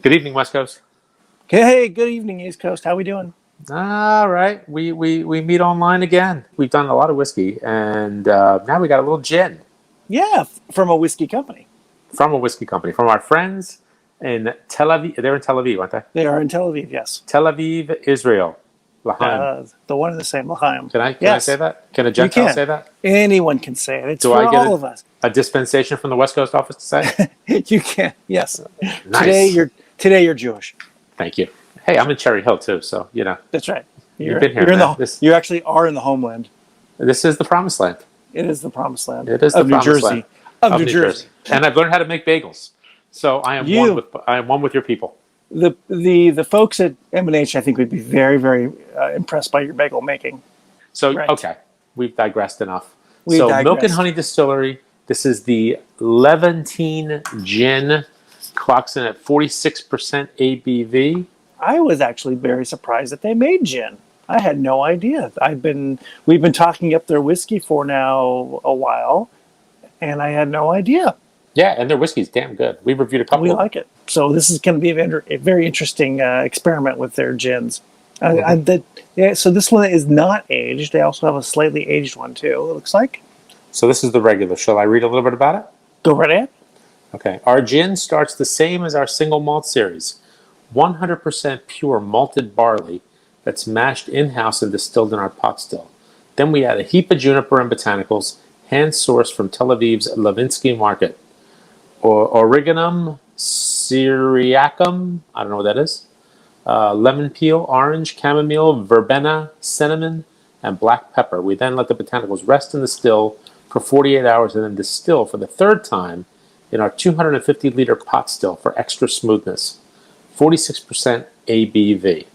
Good evening, West Coast. Hey, good evening, East Coast. How we doing? All right, we meet online again. We've done a lot of whiskey, and now we got a little gin Yeah, from a whiskey company. from a whiskey company, from our friends in Tel Aviv. They're in Tel Aviv, aren't they? They are in Tel Aviv, yes. Tel Aviv, Israel. L'chaim. The one and the same, L'chaim. Can I Yes, say that? Can a you Gentile can. say that? Anyone can say it. It's Do for I get all of us. a dispensation from the West Coast office to say? You can. Yes. Nice. Today you're Jewish. Thank you. Hey, I'm in Cherry Hill too, so you know. That's right. You've been here, you're man. you actually are in the homeland. This is the promised land. It is the promised land. It is the of New promised Jersey. land. Of New Jersey. And I've learned how to make bagels. So I am one with your people. The folks at M&H, I think, would be very, very impressed by your bagel making. So, Right. okay, we've digressed enough. We Milk digressed. and Honey Distillery, this is the Levantine Gin, clocks in at 46% ABV. I was actually very surprised that they made gin. I had no idea. We've been talking up their whiskey for now a while, and I had no idea. Yeah, and their whiskey's damn good. We've reviewed a couple. We like it. So this is going to be a very interesting experiment with their gins. So this one is not aged. They also have a slightly aged one too, it looks like. So this is the regular. Shall I read a little bit about it? Go right ahead. Okay. Our gin starts the same as our single malt series. 100% pure malted barley that's mashed in-house and distilled in our pot still. Then we add a heap of juniper and botanicals, hand-sourced from Tel Aviv's Levinsky market. Origanum, syriacum, I don't know what that is, lemon peel, orange, chamomile, verbena, cinnamon, and black pepper. We then let the botanicals rest in the still for 48 hours and then distill for the third time in our 250-liter pot still for extra smoothness. 46% ABV.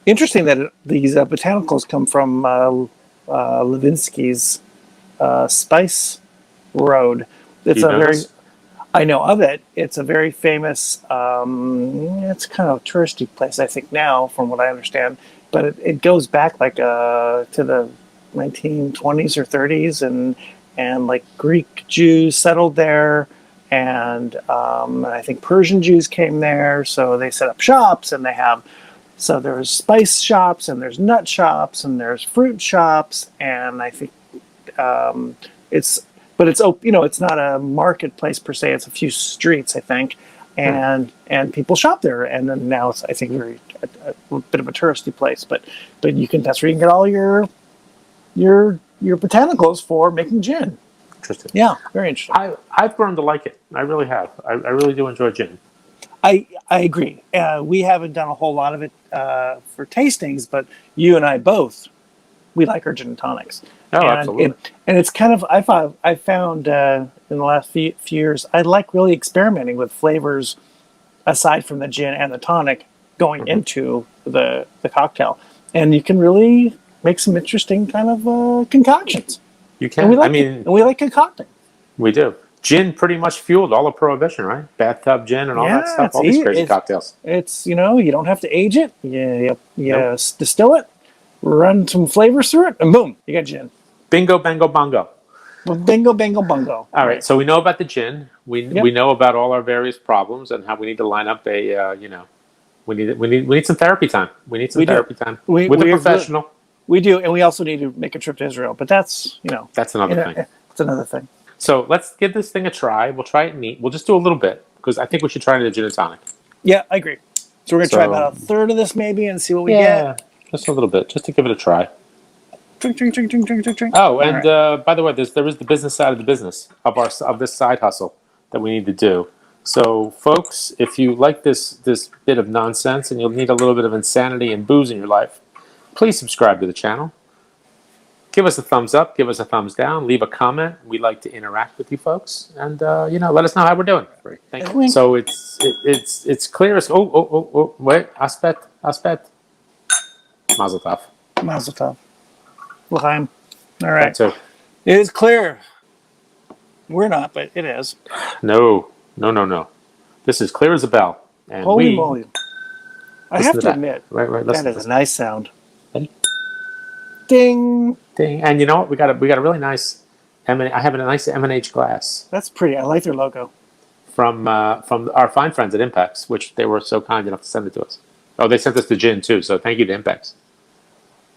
Interesting that these botanicals come from Levinsky's Spice Road. I know of it. It's a very famous, it's kind of a touristy place, I think now, from what I understand. But it goes back like to the 1920s or 30s, and like Greek Jews settled there, and I think Persian Jews came there, so they set up shops, and so there's spice shops, and there's nut shops, and there's fruit shops, and I think it's not a marketplace per se. It's a few streets, I think, and people shop there. And then now it's, I think, a bit of a touristy place. But that's where you can get all your botanicals for making gin. Interesting. Yeah, very interesting. I've grown to like it. I really have. I really do enjoy gin. I agree. We haven't done a whole lot of it for tastings, but you and I both, we like our gin and tonics. Oh, absolutely. And it's kind of, I found in the last few years, I like really experimenting with flavors aside from the gin and the tonic going into the cocktail. And you can really make some interesting kind of concoctions. You can. And we like concocting. We do. Gin pretty much fueled all of Prohibition, right? Bathtub gin and all that stuff. All these crazy cocktails. It's, you don't have to age it. You distill it, run some flavors through it, and boom, you got gin. Bingo, bango, bongo. Bingo, bango, bongo. All right, so we know about the gin. We know about all our various problems and how we need to line up we need some therapy time. We need some therapy time with a professional. We do, and we also need to make a trip to Israel, but that's another thing. It's another thing. So let's give this thing a try. We'll try it neat. We'll just do a little bit because I think we should try it in a gin and tonic. Yeah, I agree. So we're gonna try about a third of this maybe and see what we get. Just a little bit, just to give it a try. Drink. Oh, and by the way, there is the business side of the business of this side hustle that we need to do. So, folks, if you like this bit of nonsense and you'll need a little bit of insanity and booze in your life, please subscribe to the channel. Give us a thumbs up, give us a thumbs down, leave a comment. We'd like to interact with you folks, and let us know how we're doing. Thank you. So it's clear as wait, aspet. Mazel tov. Mazel tov. L'chaim. All right. So, it is clear. We're not, but it is. No. This is clear as a bell. And holy moly. I have to admit, right. That is a nice sound. Ready? Ding. Ding. And you know what? We got a really nice I have a nice M&H glass. That's pretty. I like their logo. from our fine friends at Impex, which they were so kind enough to send it to us. Oh, they sent us the gin too, so thank you to Impex.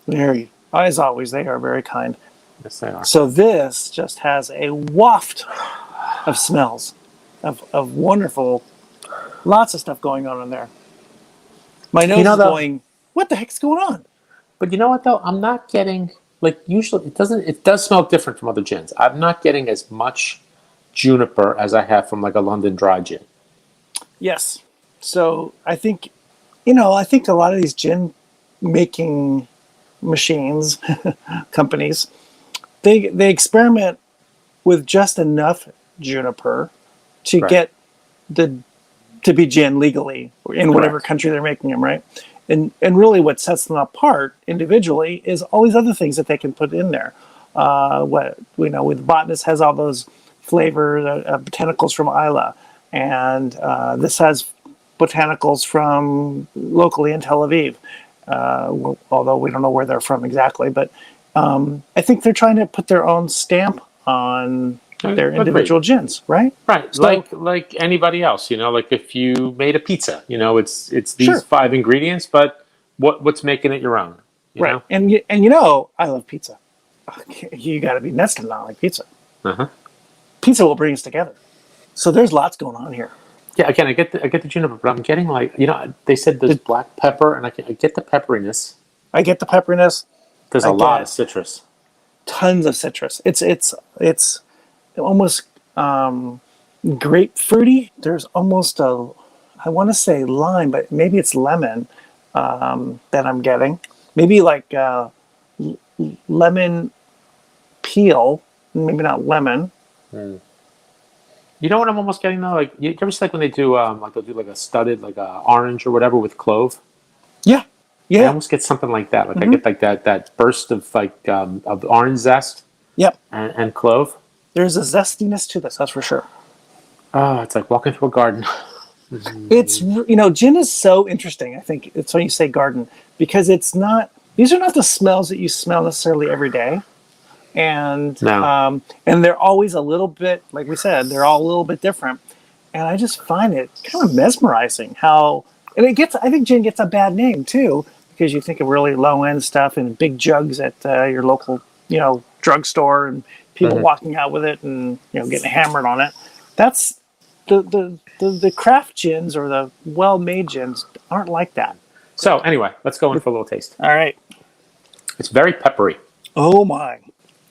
Very, as always, they are very kind. Yes, they are. So this just has a waft of smells, of wonderful, lots of stuff going on in there. My nose is going, what the heck's going on? But you know what though? I'm not getting, like, usually it does smell different from other gins. I'm not getting as much juniper as I have from like a London dry gin. Yes. So I think a lot of these gin making machines, companies, they experiment with just enough juniper to get to be gin legally in whatever country they're making them, right? And really what sets them apart individually is all these other things that they can put in there. What we know with Botanist has all those flavors, botanicals from Isla, and this has botanicals from locally in Tel Aviv, although we don't know where they're from exactly. But I think they're trying to put their own stamp on their individual gins, right? Right, so, like anybody else, like if you made a pizza, it's these 5 ingredients, but what's making it your own, right? Know? And I love pizza. You got to be nuts to not like pizza. Pizza will bring us together. So there's lots going on here. Yeah, again, I get the juniper, but I'm getting they said there's black pepper, and I get the pepperiness. I get the pepperiness. There's a lot of citrus. Tons of citrus. It's almost grapefruity. There's almost I want to say lime, but maybe it's lemon that I'm getting. Maybe like lemon peel, maybe not lemon. You know what I'm almost getting though? Like you ever see like when they do they'll do like a studded like a orange or whatever with clove? Yeah. I almost get something like that. Like I get like that burst of of orange zest. Yep. And clove. There's a zestiness to this, that's for sure. Oh, it's like walking through a garden. It's gin is so interesting. I think it's when you say garden because these are not the smells that you smell necessarily every day. And and they're always a little bit, like we said, they're all a little bit different. And I just find it kind of mesmerizing I think gin gets a bad name too, because you think of really low end stuff in big jugs at your local, drugstore and people walking out with it and getting hammered on it. That's the craft gins or the well-made gins aren't like that. So anyway, let's go in for a little taste. All right. It's very peppery. Oh my.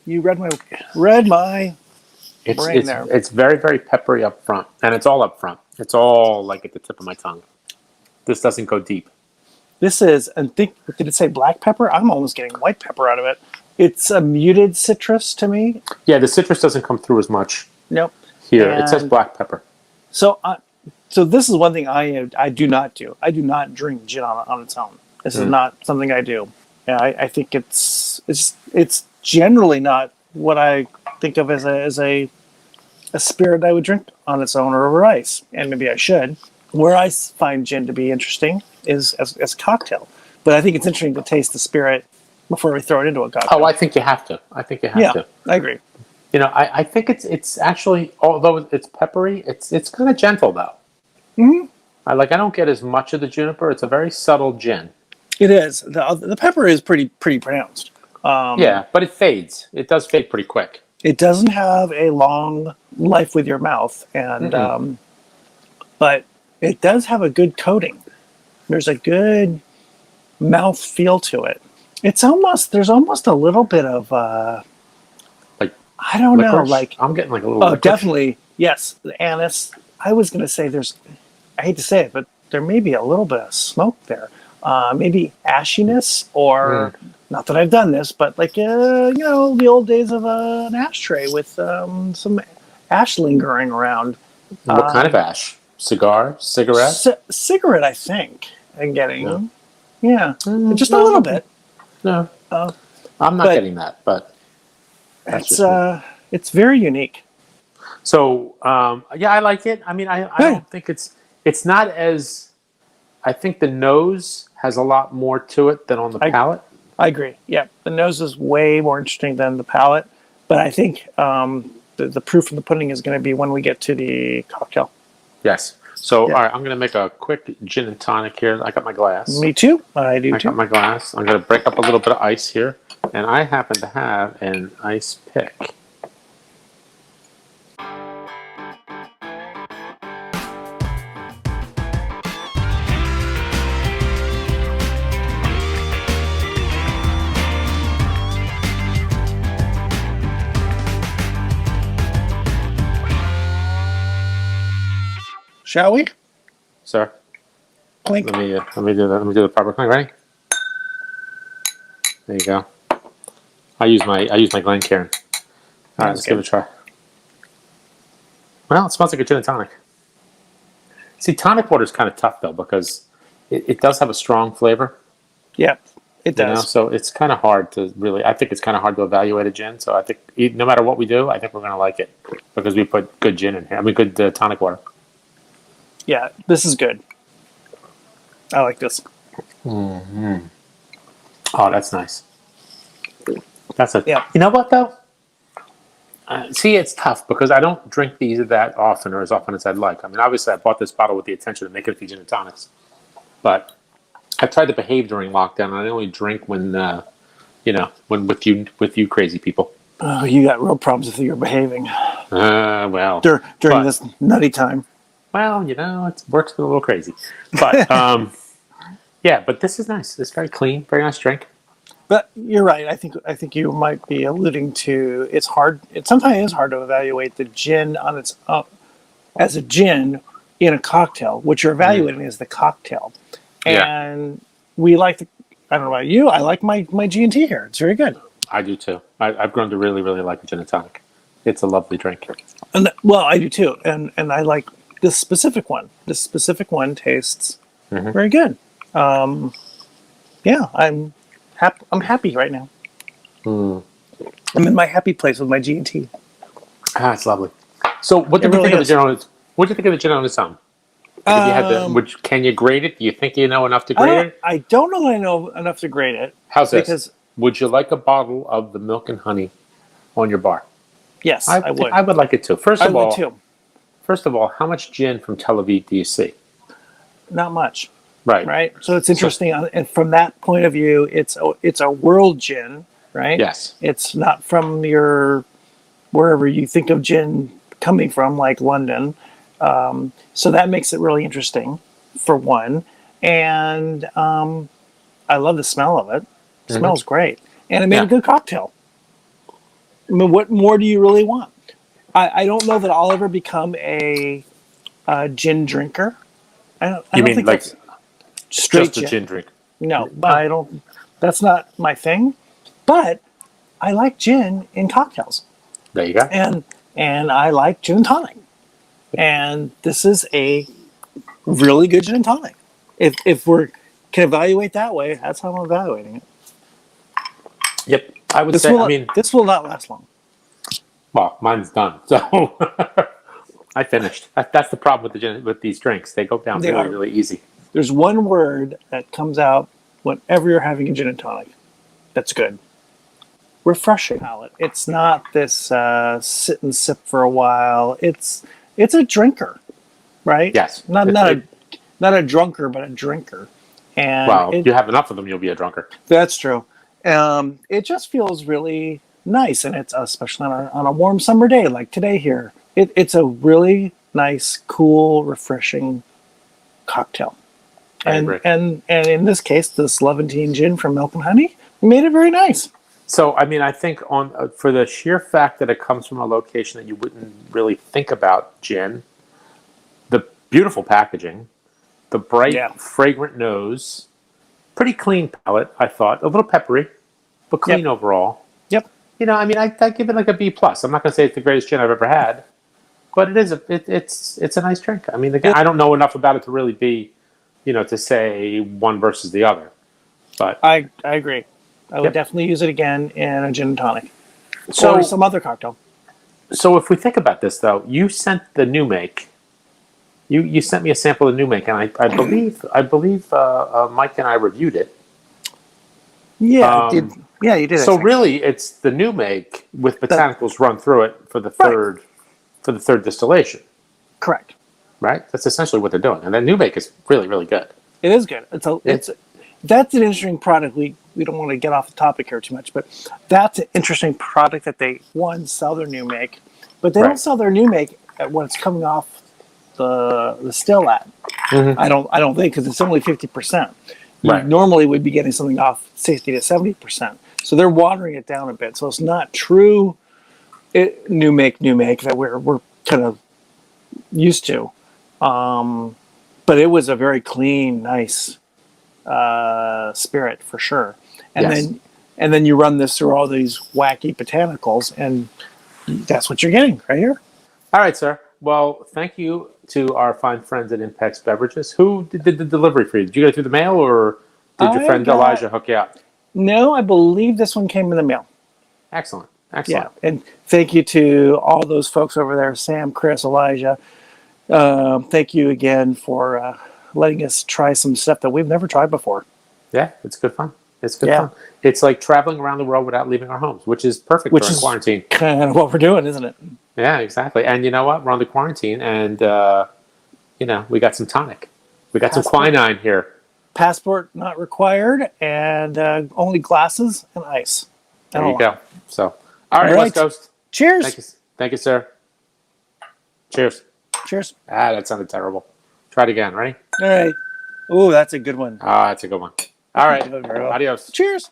You read my brain there. It's very, very peppery up front. And it's all up front. It's all like at the tip of my tongue. This doesn't go deep. This is, did it say black pepper? I'm almost getting white pepper out of it. It's a muted citrus to me. Yeah, the citrus doesn't come through as much. Nope. Here, it says black pepper. So this is one thing I do not do. I do not drink gin on its own. This is not something I do. Yeah, I think it's generally not what I think of as a spirit I would drink on its own or over ice, and maybe I should. Where I find gin to be interesting is as a cocktail, but I think it's interesting to taste the spirit before we throw it into a cocktail. Oh, I think you have to. Yeah, I agree. I think it's actually, although it's peppery, it's kind of gentle though. I don't get as much of the juniper. It's a very subtle gin. It is. The pepper is pretty pronounced. Yeah, but it fades. It does fade pretty quick. It doesn't have a long life with your mouth, and but it does have a good coating. There's a good mouth feel to it. There's almost a little bit of I don't know, like I'm getting like a little. Oh, definitely, yes, the anise. I was going to say I hate to say it, but there may be a little bit of smoke there. Maybe ashiness, or not that I've done this, but like the old days of an ashtray with some ash lingering around. What kind of ash? Cigarette? Cigarette, I think. I'm getting, just a little bit. No, I'm not getting that, but it's very unique. So I like it. I mean, I don't think it's not as. I think the nose has a lot more to it than on the palate. I agree. Yeah, the nose is way more interesting than the palate, but I think the proof in the pudding is going to be when we get to the cocktail. Yes. So, Yeah. all right, I'm going to make a quick gin and tonic here. I got my glass. Me too. I do I too. got my glass. I'm going to break up a little bit of ice here. And I happen to have an ice pick. Shall we? Sir, Clink. let me do that. Let me do the proper clink. Ready? There you go. I use my Glencairn. All right, let's give it a try. Well, it smells like a gin and tonic. See, tonic water is kind of tough though because it does have a strong flavor. Yeah, it does. You know? So it's kind of hard to really. I think it's kind of hard to evaluate a gin. So I think no matter what we do, I think we're going to like it because we put good gin in here. I mean, good tonic water. Yeah, this is good. I like this. Mm-hmm. Oh, that's nice. That's a. Yeah. You know what though? See, it's tough because I don't drink these that often or as often as I'd like. I mean, obviously, I bought this bottle with the intention of making it gin and tonics, but I tried to behave during lockdown. And I only drink when, when with you crazy people. Oh, you got real problems with your behaving. Well, during this nutty time. Well, it works a little crazy, but yeah. But this is nice. It's very clean, very nice drink. But you're right. I think you might be alluding to it's hard. It sometimes is hard to evaluate the gin on its own as a gin in a cocktail. What you're evaluating is the cocktail, and we like the. I don't know about you. I like my G&T here. It's very good. I do too. I've grown to really, really like a gin and tonic. It's a lovely drink. And I do too. And I like this specific one. This specific one tastes very good. Yeah, I'm happy right now. I'm in my happy place with my G&T. Ah, it's lovely. So, what did you think of the gin on its? What did you think of the gin on its own? If you had can you grade it? Do you think you know enough to grade it? I don't know that I know enough to grade it. How's this? Because would you like a bottle of the Milk and Honey on your bar? Yes, I would. I would like it too. First of all, how much gin from Tel Aviv do you see? Not much. Right. So it's interesting, and from that point of view, it's a world gin, right? Yes. It's not from your wherever you think of gin coming from, like London. So that makes it really interesting, for one. And I love the smell of it. It smells great, and it made a good cocktail. I mean, what more do you really want? I don't know that I'll ever become a gin drinker. I don't think like straight just a gin drink? No, I don't. That's not my thing. But I like gin in cocktails. There you go. And I like gin and tonic. And this is a really good gin and tonic. If we can evaluate that way, that's how I'm evaluating it. Yep, I would say. This will not last long. Well, mine's done, so I finished. That's the problem with these drinks. They go down really easy. There's one word that comes out whenever you're having a gin and tonic. That's good. Refreshing palate. It's not this sit and sip for a while. It's a drinker, right? Yes. Not a drunker, but a drinker. And you have enough of them, you'll be a drunker. That's true. It just feels really nice, and it's especially on a warm summer day like today here. It's a really nice, cool, refreshing cocktail. And in this case, this Levantine gin from Milk and Honey made it very nice. So, I mean, I think for the sheer fact that it comes from a location that you wouldn't really think about gin, the beautiful packaging, the bright, fragrant nose, pretty clean palate, I thought. A little peppery, but clean overall. Yep. I mean, I give it like a B+. I'm not going to say it's the greatest gin I've ever had, but it is. It's a nice drink. I mean, again, I don't know enough about it to really be, to say one versus the other. But I agree. I would definitely use it again in a gin and tonic, or some other cocktail. So if we think about this, though, you sent the new make. You sent me a sample of the new make, and I believe Mike and I reviewed it. Yeah, you did. Yeah, you did. So really, it's the new make with botanicals run through it for the third distillation. Correct. right? That's essentially what they're doing. And then new make is really, really good. It is good. That's an interesting product. We don't want to get off the topic here too much, but that's an interesting product that they sell their new make, but they don't sell their new make when it's coming off the still at. Mm-hmm. I don't think, because it's only 50%. Right. Normally we'd be getting something off 60 to 70%. So they're watering it down a bit. So it's not true new make that we're kind of used to. But it was a very clean, nice spirit for sure. And then you run this through all these wacky botanicals, and that's what you're getting right here. All right, sir. Well, thank you to our fine friends at Impex Beverages. Who did the delivery for you? Did you get it through the mail, or did your friend Elijah hook you up? No, I believe this one came in the mail. Excellent. Yeah, and thank you to all those folks over there, Sam, Chris, Elijah. Thank you again for letting us try some stuff that we've never tried before. Yeah, it's good fun. It's good fun. It's like traveling around the world without leaving our homes, which is perfect during quarantine. Kind of what we're doing, isn't it? Yeah, exactly. And you know what? We're on the quarantine, and we got some tonic. We got some quinine here. Passport not required, and only glasses and ice. There you go. So, all right, West Coast. Cheers. Thank you, sir. Cheers. Cheers. That sounded terrible. Try it again. Ready? All right. Oh, that's a good one. That's a good one. All right. Adios. Cheers.